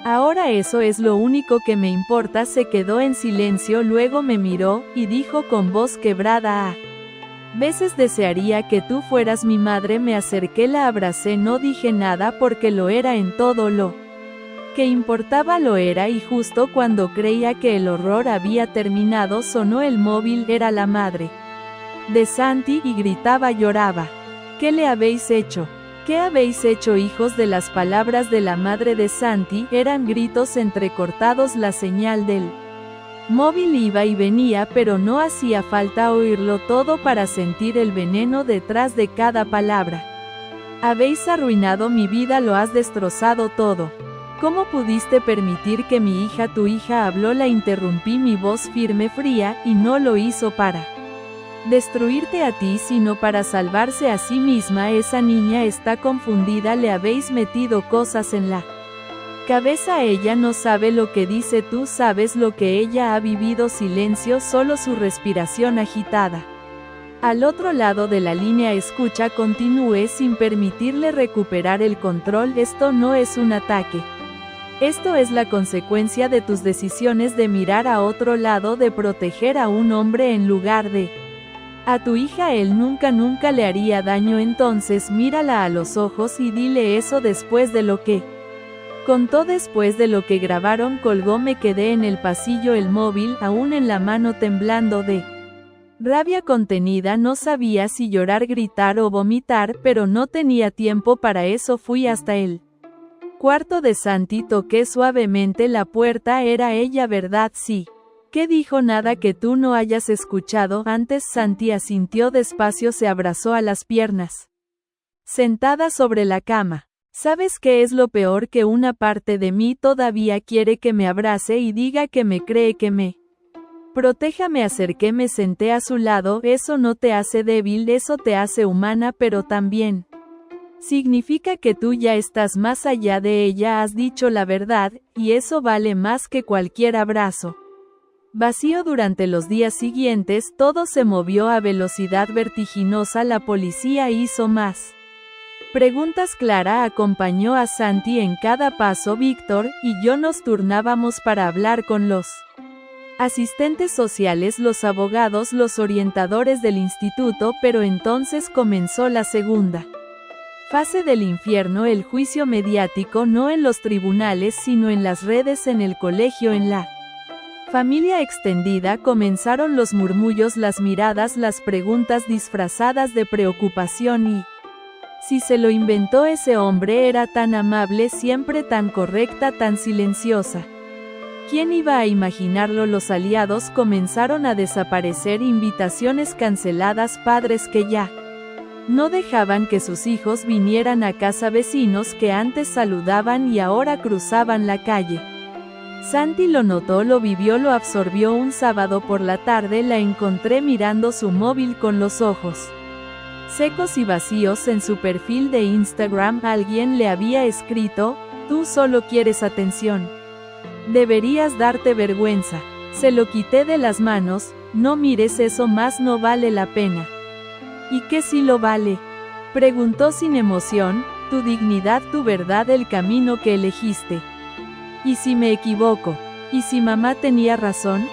ahora eso es lo único que me importa. Se quedó en silencio, luego me miró y dijo con voz quebrada: a veces desearía que tú fueras mi madre. Me acerqué, la abracé, no dije nada porque lo era. En todo lo que importaba lo era, y justo cuando creía que el horror había terminado sonó el móvil. Era la madre de Santi y gritaba, lloraba. ¿Qué le habéis hecho? ¿Qué habéis hecho, hijos? De las palabras de la madre de Santi eran gritos entrecortados. La señal del móvil iba y venía, pero no hacía falta oírlo todo para sentir el veneno detrás de cada palabra. Habéis arruinado mi vida, lo has destrozado todo. ¿Cómo pudiste permitir que mi hija, tu hija, habló? La interrumpí, mi voz firme, fría, y no lo hizo para destruirte a ti, sino para salvarse a sí misma. Esa niña está confundida, le habéis metido cosas en la cabeza. Ella no sabe lo que dice, tú sabes lo que ella ha vivido. Silencio, solo su respiración agitada. Al otro lado de la línea escucha. Continué sin permitirle recuperar el control. Esto no es un ataque. Esto es la consecuencia de tus decisiones de mirar a otro lado, de proteger a un hombre en lugar de a tu hija. Él nunca le haría daño. Entonces mírala a los ojos y dile eso. Después de lo que contó, después de lo que grabaron, colgó. Me quedé en el pasillo, el móvil aún en la mano, temblando de rabia contenida. No sabía si llorar, gritar o vomitar, pero no tenía tiempo para eso. Fui hasta el cuarto de Santi, toqué suavemente la puerta. Era ella, ¿verdad? Sí. ¿Qué dijo? Nada que tú no hayas escuchado antes. Santi asintió despacio, se abrazó a las piernas sentada sobre la cama. ¿Sabes qué es lo peor? Que una parte de mí todavía quiere que me abrace y diga que me cree, que me proteja. Me acerqué, me senté a su lado. Eso no te hace débil, eso te hace humana, pero también significa que tú ya estás más allá de ella. Has dicho la verdad, y eso vale más que cualquier abrazo. Vacío. Durante los días siguientes todo se movió a velocidad vertiginosa. La policía hizo más preguntas. Clara acompañó a Santi en cada paso. Víctor y yo nos turnábamos para hablar con los asistentes sociales, los abogados, los orientadores del instituto. Pero entonces comenzó la segunda fase del infierno, el juicio mediático, no en los tribunales sino en las redes, en el colegio, en la familia extendida. Comenzaron los murmullos, las miradas, las preguntas disfrazadas de preocupación. Y si se lo inventó ese hombre, era tan amable, siempre tan correcta, tan silenciosa. ¿Quién iba a imaginarlo? Los aliados comenzaron a desaparecer, invitaciones canceladas, padres que ya no dejaban que sus hijos vinieran a casa, vecinos que antes saludaban y ahora cruzaban la calle. Santi lo notó, lo vivió, lo absorbió. Un sábado por la tarde la encontré mirando su móvil con los ojos secos y vacíos. En su perfil de Instagram alguien le había escrito: "Tú solo quieres atención. Deberías darte vergüenza". Se lo quité de las manos: "No mires eso más, no vale la pena". ¿Y qué si lo vale?, preguntó sin emoción. Tu dignidad, tu verdad, el camino que elegiste. ¿Y si me equivoco? ¿Y si mamá tenía razón?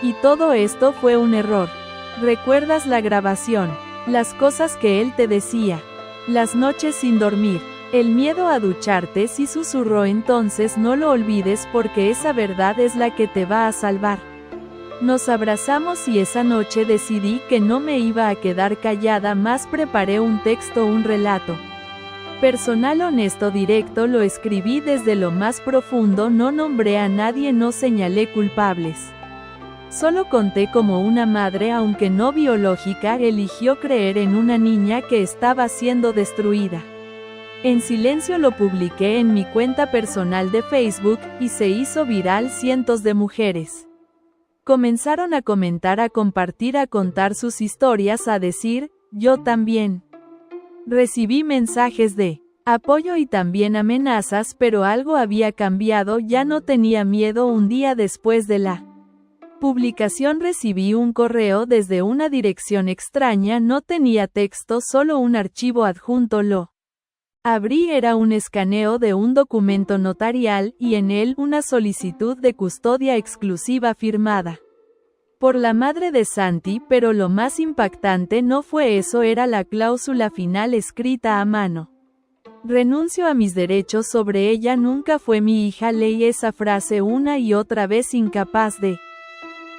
Y todo esto fue un error. ¿Recuerdas la grabación? Las cosas que él te decía. Las noches sin dormir. El miedo a ducharte, sí, susurró. Entonces no lo olvides, porque esa verdad es la que te va a salvar. Nos abrazamos y esa noche decidí que no me iba a quedar callada más. Preparé un texto, un relato personal, honesto, directo. Lo escribí desde lo más profundo. No nombré a nadie, no señalé culpables. Solo conté cómo una madre, aunque no biológica, eligió creer en una niña que estaba siendo destruida. En silencio lo publiqué en mi cuenta personal de Facebook, y se hizo viral. Cientos de mujeres comenzaron a comentar, a compartir, a contar sus historias, a decir: "Yo también". Recibí mensajes de apoyo y también amenazas, pero algo había cambiado. Ya no tenía miedo. Un día después de la publicación recibí un correo desde una dirección extraña. No tenía texto, solo un archivo adjunto. Lo abrí, era un escaneo de un documento notarial, y en él una solicitud de custodia exclusiva firmada por la madre de Santi. Pero lo más impactante no fue eso, era la cláusula final escrita a mano. Renuncio a mis derechos sobre ella, nunca fue mi hija. Leí esa frase una y otra vez, incapaz de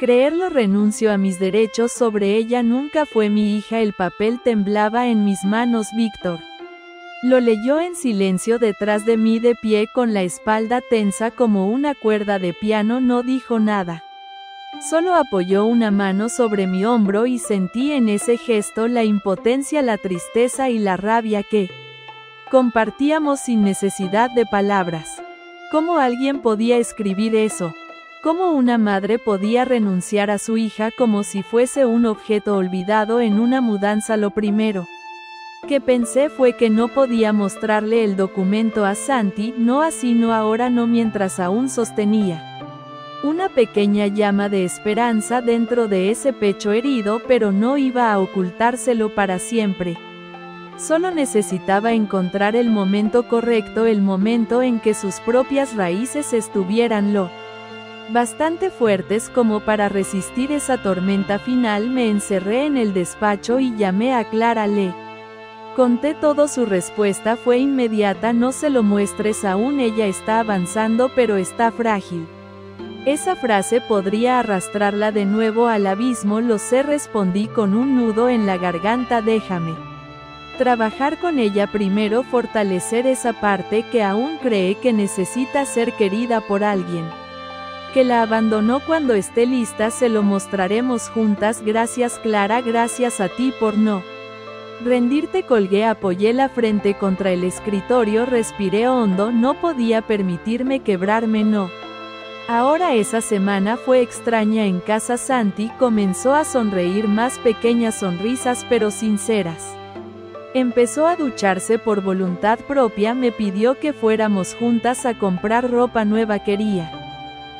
creerlo. Renuncio a mis derechos sobre ella, nunca fue mi hija. El papel temblaba en mis manos. Víctor lo leyó en silencio detrás de mí, de pie, con la espalda tensa como una cuerda de piano. No dijo nada. Solo apoyó una mano sobre mi hombro, y sentí en ese gesto la impotencia, la tristeza y la rabia que compartíamos sin necesidad de palabras. ¿Cómo alguien podía escribir eso? ¿Cómo una madre podía renunciar a su hija como si fuese un objeto olvidado en una mudanza? Lo primero que pensé fue que no podía mostrarle el documento a Santi, no así, no ahora, no mientras aún sostenía una pequeña llama de esperanza dentro de ese pecho herido, pero no iba a ocultárselo para siempre. Solo necesitaba encontrar el momento correcto, el momento en que sus propias raíces estuvieran lo bastante fuertes como para resistir esa tormenta final. Me encerré en el despacho y llamé a Clara. Le conté todo. Su respuesta fue inmediata: no se lo muestres aún, ella está avanzando, pero está frágil. Esa frase podría arrastrarla de nuevo al abismo. Lo sé, respondí con un nudo en la garganta. Déjame trabajar con ella primero, fortalecer esa parte que aún cree que necesita ser querida por alguien que la abandonó. Cuando esté lista se lo mostraremos juntas. Gracias, Clara, gracias a ti por no rendirte. Colgué, apoyé la frente contra el escritorio, respiré hondo. No podía permitirme quebrarme. No. Ahora esa semana fue extraña en casa. Santi comenzó a sonreír, más pequeñas sonrisas pero sinceras. Empezó a ducharse por voluntad propia. Me pidió que fuéramos juntas a comprar ropa nueva. Quería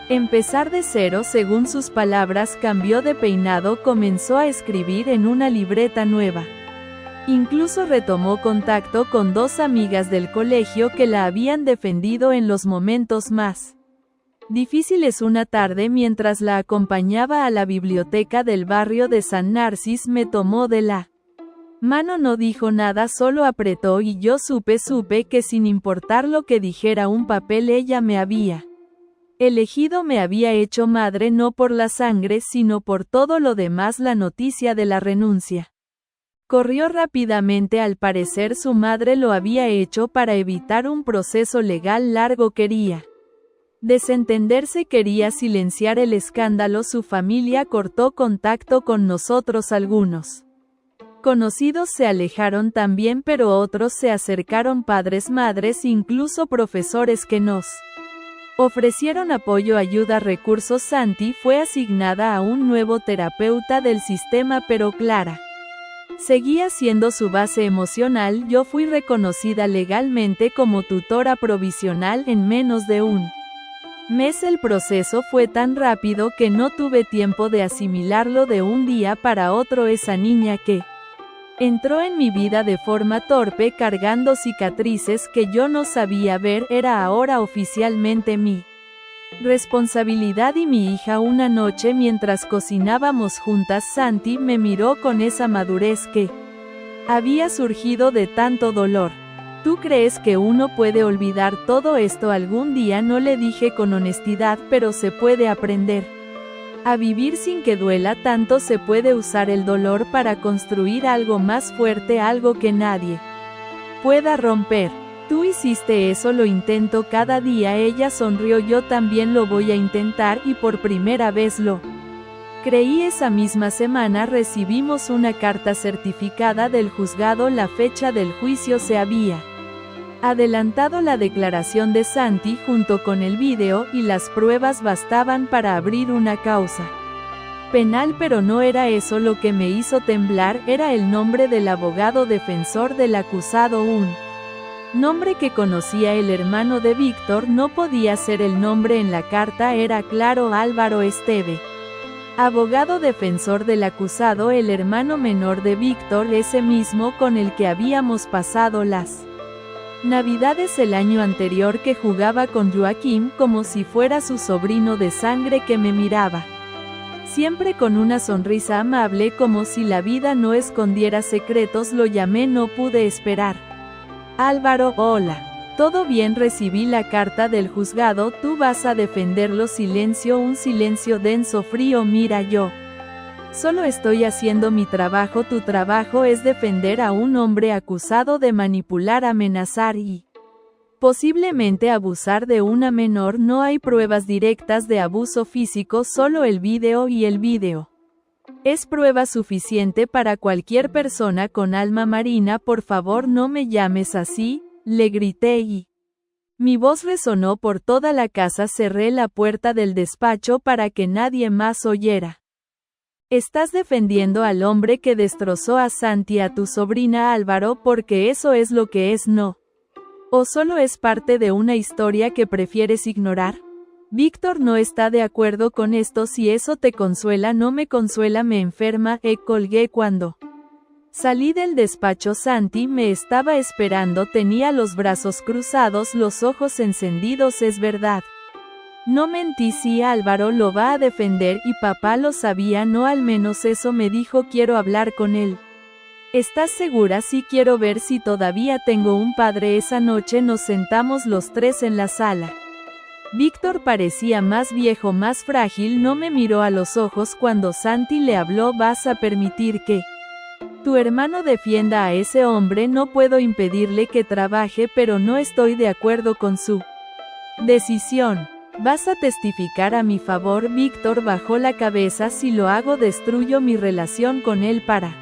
empezar de cero, según sus palabras. Cambió de peinado, comenzó a escribir en una libreta nueva. Incluso retomó contacto con dos amigas del colegio que la habían defendido en los momentos más difíciles. Una tarde, mientras la acompañaba a la biblioteca del barrio de San Narcis, me tomó de la mano. No dijo nada, solo apretó, y yo supe que sin importar lo que dijera un papel, ella me había elegido, me había hecho madre, no por la sangre, sino por todo lo demás. La noticia de la renuncia corrió rápidamente. Al parecer su madre lo había hecho para evitar un proceso legal largo. Quería desentenderse, quería silenciar el escándalo. Su familia cortó contacto con nosotros. Algunos conocidos se alejaron también, pero otros se acercaron: padres, madres, incluso profesores que nos Ofrecieron apoyo, ayuda, recursos. Santi fue asignada a un nuevo terapeuta del sistema, pero Clara seguía siendo su base emocional. Yo fui reconocida legalmente como tutora provisional en menos de un mes. El proceso fue tan rápido que no tuve tiempo de asimilarlo de un día para otro. Esa niña que entró en mi vida de forma torpe, cargando cicatrices que yo no sabía ver, era ahora oficialmente mi responsabilidad y mi hija. Una noche mientras cocinábamos juntas, Santi me miró con esa madurez que había surgido de tanto dolor. ¿Tú crees que uno puede olvidar todo esto algún día? No le dije con honestidad, pero se puede aprender a vivir sin que duela tanto. Se puede usar el dolor para construir algo más fuerte, algo que nadie pueda romper. Tú hiciste eso. Lo intento cada día. Ella sonrió. Yo también lo voy a intentar, y por primera vez lo creí. Esa misma semana recibimos una carta certificada del juzgado. La fecha del juicio se había adelantado. La declaración de Santi junto con el video y las pruebas bastaban para abrir una causa penal, pero no era eso lo que me hizo temblar. Era el nombre del abogado defensor del acusado, un nombre que conocía el hermano de Víctor. No podía ser el nombre en la carta, era claro: Álvaro Esteve, abogado defensor del acusado, el hermano menor de Víctor, ese mismo con el que habíamos pasado las Navidades el año anterior, que jugaba con Joaquín como si fuera su sobrino de sangre, que me miraba siempre con una sonrisa amable, como si la vida no escondiera secretos. Lo llamé, no pude esperar. Álvaro: hola. ¿Todo bien? Recibí la carta del juzgado. ¿Tú vas a defenderlo? Silencio, un silencio denso, frío. Mira, yo solo estoy haciendo mi trabajo. Tu trabajo es defender a un hombre acusado de manipular, amenazar y posiblemente abusar de una menor. No hay pruebas directas de abuso físico, solo el video, y el video es prueba suficiente para cualquier persona con alma marina. Por favor, no me llames así, le grité y mi voz resonó por toda la casa. Cerré la puerta del despacho para que nadie más oyera. Estás defendiendo al hombre que destrozó a Santi, a tu sobrina, Álvaro, porque eso es lo que es, ¿no? ¿O solo es parte de una historia que prefieres ignorar? Víctor no está de acuerdo con esto. Si eso te consuela. No me consuela, me enferma. Colgué. Cuando salí del despacho, Santi me estaba esperando. Tenía los brazos cruzados, los ojos encendidos. Es verdad. No mentí. Sí, Álvaro lo va a defender, y papá lo sabía, ¿no? Al menos eso me dijo. Quiero hablar con él. ¿Estás segura? Sí, quiero ver si todavía tengo un padre. Esa noche nos sentamos los tres en la sala. Víctor parecía más viejo, más frágil. No me miró a los ojos cuando Santi le habló. ¿Vas a permitir que tu hermano defienda a ese hombre? No puedo impedirle que trabaje, pero no estoy de acuerdo con su decisión. ¿Vas a testificar a mi favor? Víctor bajó la cabeza. Si lo hago, destruyo mi relación con él para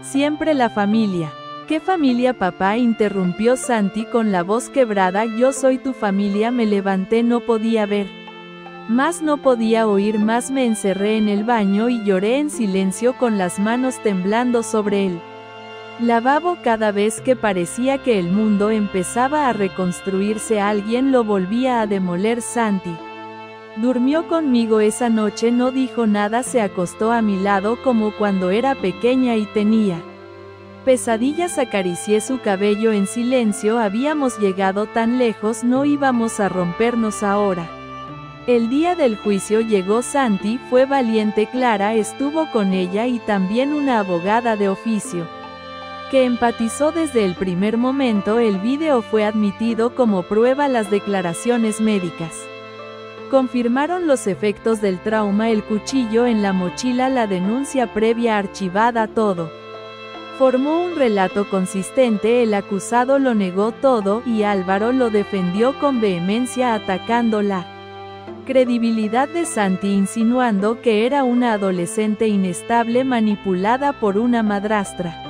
siempre. La familia. ¿Qué familia, papá?, interrumpió Santi con la voz quebrada. Yo soy tu familia. Me levanté. No podía ver más, no podía oír más. Me encerré en el baño y lloré en silencio, con las manos temblando sobre el lavabo. Cada vez que parecía que el mundo empezaba a reconstruirse, alguien lo volvía a demoler. Santi durmió conmigo esa noche. No dijo nada. Se acostó a mi lado como cuando era pequeña y tenía pesadillas. Acaricié su cabello en silencio. Habíamos llegado tan lejos. No íbamos a rompernos ahora. El día del juicio llegó Santi. Fue valiente. Clara estuvo con ella, y también una abogada de oficio que empatizó desde el primer momento. El video fue admitido como prueba. Las declaraciones médicas confirmaron los efectos del trauma. El cuchillo en la mochila, la denuncia previa archivada, todo formó un relato consistente. El acusado lo negó todo, y Álvaro lo defendió con vehemencia, atacando la credibilidad de Santi, insinuando que era una adolescente inestable manipulada por una madrastra.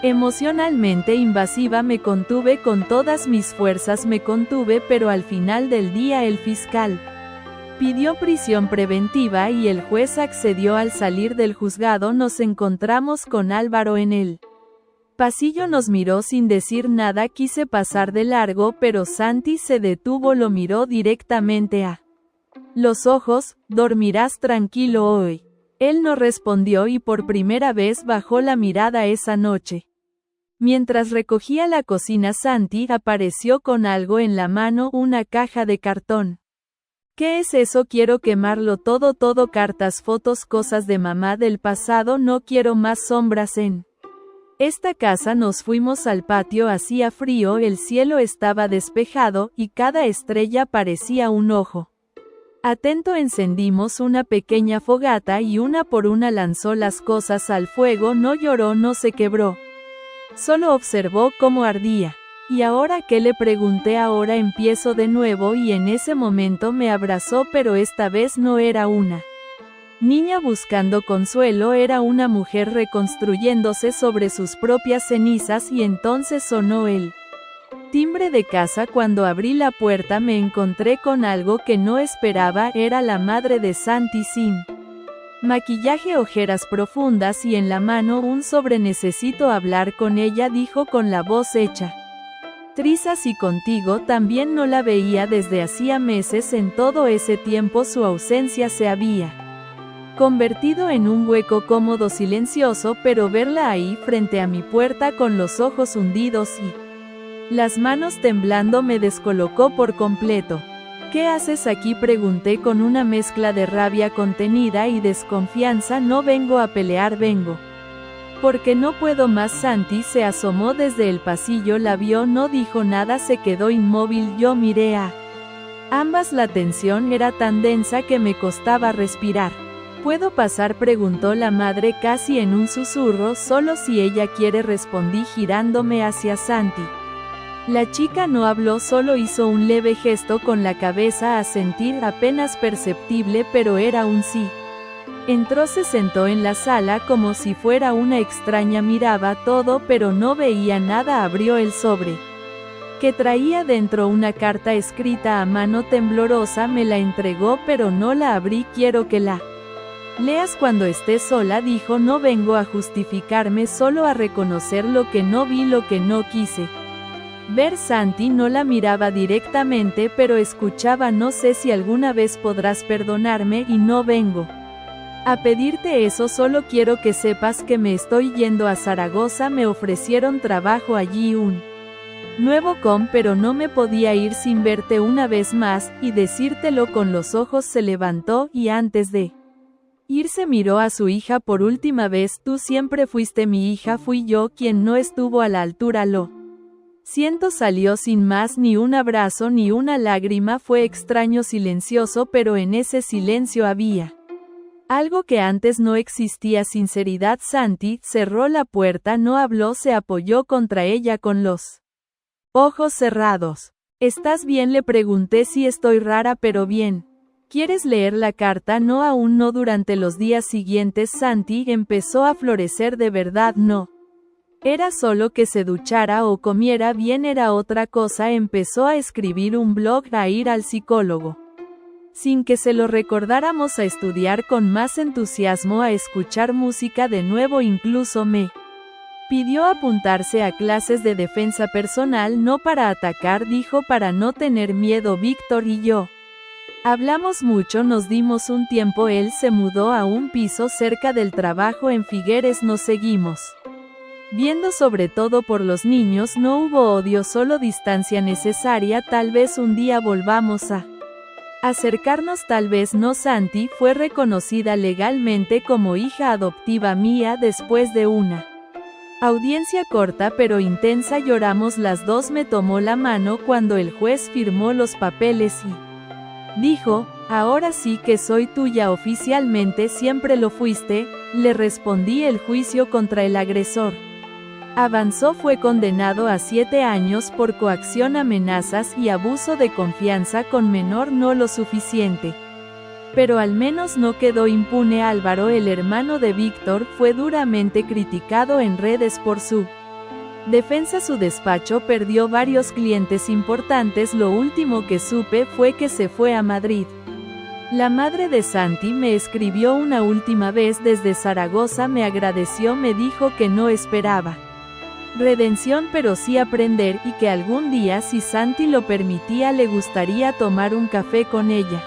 Emocionalmente invasiva me contuve con todas mis fuerzas pero al final del día el fiscal pidió prisión preventiva y el juez accedió. Al salir del juzgado nos encontramos con Álvaro en el pasillo, nos miró sin decir nada, quise pasar de largo pero Santi se detuvo, lo miró directamente a los ojos. ¿Dormirás tranquilo hoy? Él no respondió y por primera vez bajó la mirada esa noche. Mientras recogía la cocina Santi apareció con algo en la mano, una caja de cartón. ¿Qué es eso? Quiero quemarlo todo, cartas, fotos, cosas de mamá del pasado, no quiero más sombras en esta casa. Nos fuimos al patio, hacía frío, el cielo estaba despejado, y cada estrella parecía un ojo atento. Encendimos una pequeña fogata y una por una lanzó las cosas al fuego, no lloró, no se quebró. Solo observó cómo ardía. ¿Y ahora qué?, le pregunté. Ahora empiezo de nuevo, y en ese momento me abrazó, pero esta vez no era una niña buscando consuelo, era una mujer reconstruyéndose sobre sus propias cenizas. Y entonces sonó el timbre de casa. Cuando abrí la puerta me encontré con algo que no esperaba, era la madre de Santi sin maquillaje, ojeras profundas y en la mano un sobre. Necesito hablar con ella, dijo con la voz hecha trizas. Y contigo también, no la veía desde hacía meses. En todo ese tiempo su ausencia se había convertido en un hueco cómodo, silencioso, pero verla ahí frente a mi puerta con los ojos hundidos y las manos temblando me descolocó por completo. ¿Qué haces aquí?, pregunté con una mezcla de rabia contenida y desconfianza. No vengo a pelear, vengo porque no puedo más. Santi se asomó desde el pasillo, la vio, no dijo nada, se quedó inmóvil. Yo miré a ambas, la tensión era tan densa que me costaba respirar. ¿Puedo pasar?, preguntó la madre casi en un susurro. Solo si ella quiere, respondí girándome hacia Santi. La chica no habló, solo hizo un leve gesto con la cabeza, asentir, apenas perceptible, pero era un sí. Entró, se sentó en la sala como si fuera una extraña, miraba todo pero no veía nada. Abrió el sobre que traía dentro, una carta escrita a mano temblorosa, me la entregó pero no la abrí. Quiero que la leas cuando estés sola, dijo. No vengo a justificarme, solo a reconocer lo que no vi, lo que no quise ver. Santi no la miraba directamente pero escuchaba. No sé si alguna vez podrás perdonarme y no vengo a pedirte eso, solo quiero que sepas que me estoy yendo a Zaragoza. Me ofrecieron trabajo allí, un nuevo pero no me podía ir sin verte una vez más y decírtelo con los ojos. Se levantó y antes de irse miró a su hija por última vez. Tú siempre fuiste mi hija, fui yo quien no estuvo a la altura, lo siento. Salió sin más, ni un abrazo ni una lágrima. Fue extraño, silencioso, pero en ese silencio había algo que antes no existía: sinceridad. Santi cerró la puerta, no habló, se apoyó contra ella con los ojos cerrados. ¿Estás bien?, le pregunté. Sí, estoy rara, pero bien. ¿Quieres leer la carta? No, aún no. Durante los días siguientes Santi empezó a florecer de verdad. No era solo que se duchara o comiera bien, era otra cosa. Empezó a escribir un blog, a ir al psicólogo sin que se lo recordáramos, a estudiar con más entusiasmo, a escuchar música de nuevo. Incluso me pidió apuntarse a clases de defensa personal, no para atacar, dijo, para no tener miedo. Víctor y yo hablamos mucho, nos dimos un tiempo. Él se mudó a un piso cerca del trabajo en Figueres. Nos seguimos viendo, sobre todo por los niños. No hubo odio, solo distancia necesaria. Tal vez un día volvamos a acercarnos, tal vez no. Santi fue reconocida legalmente como hija adoptiva mía después de una audiencia corta pero intensa. Lloramos las dos. Me tomó la mano cuando el juez firmó los papeles y dijo: ahora sí que soy tuya oficialmente. Siempre lo fuiste, le respondí. El juicio contra el agresor avanzó. Fue condenado a 7 años por coacción, amenazas y abuso de confianza con menor. No lo suficiente, pero al menos no quedó impune. Álvaro, el hermano de Víctor, fue duramente criticado en redes por su Defensa su despacho perdió varios clientes importantes. Lo último que supe fue que se fue a Madrid. La madre de Santi me escribió una última vez desde Zaragoza, me agradeció, me dijo que no esperaba redención pero sí aprender, y que algún día, si Santi lo permitía, le gustaría tomar un café con ella.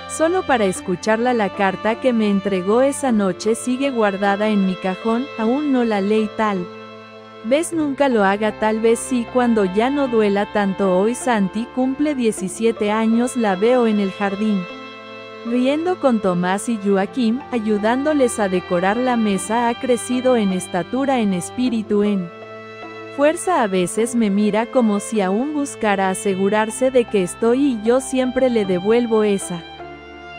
Solo para escucharla. La carta que me entregó esa noche sigue guardada en mi cajón, aún no la leí. Tal vez nunca lo haga, tal vez sí, cuando ya no duela tanto. Hoy Santi cumple 17 años, la veo en el jardín, riendo con Tomás y Joaquín, ayudándoles a decorar la mesa. Ha crecido en estatura, en espíritu, en fuerza. A veces me mira como si aún buscara asegurarse de que estoy, y yo siempre le devuelvo esa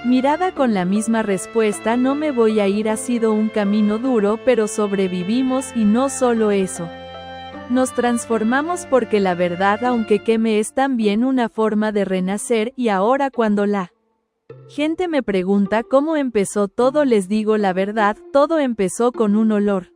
mirada con la misma respuesta: no me voy a ir. Ha sido un camino duro, pero sobrevivimos, y no solo eso, nos transformamos, porque la verdad, aunque queme, es también una forma de renacer. Y ahora, cuando la gente me pregunta cómo empezó todo, les digo la verdad: todo empezó con un olor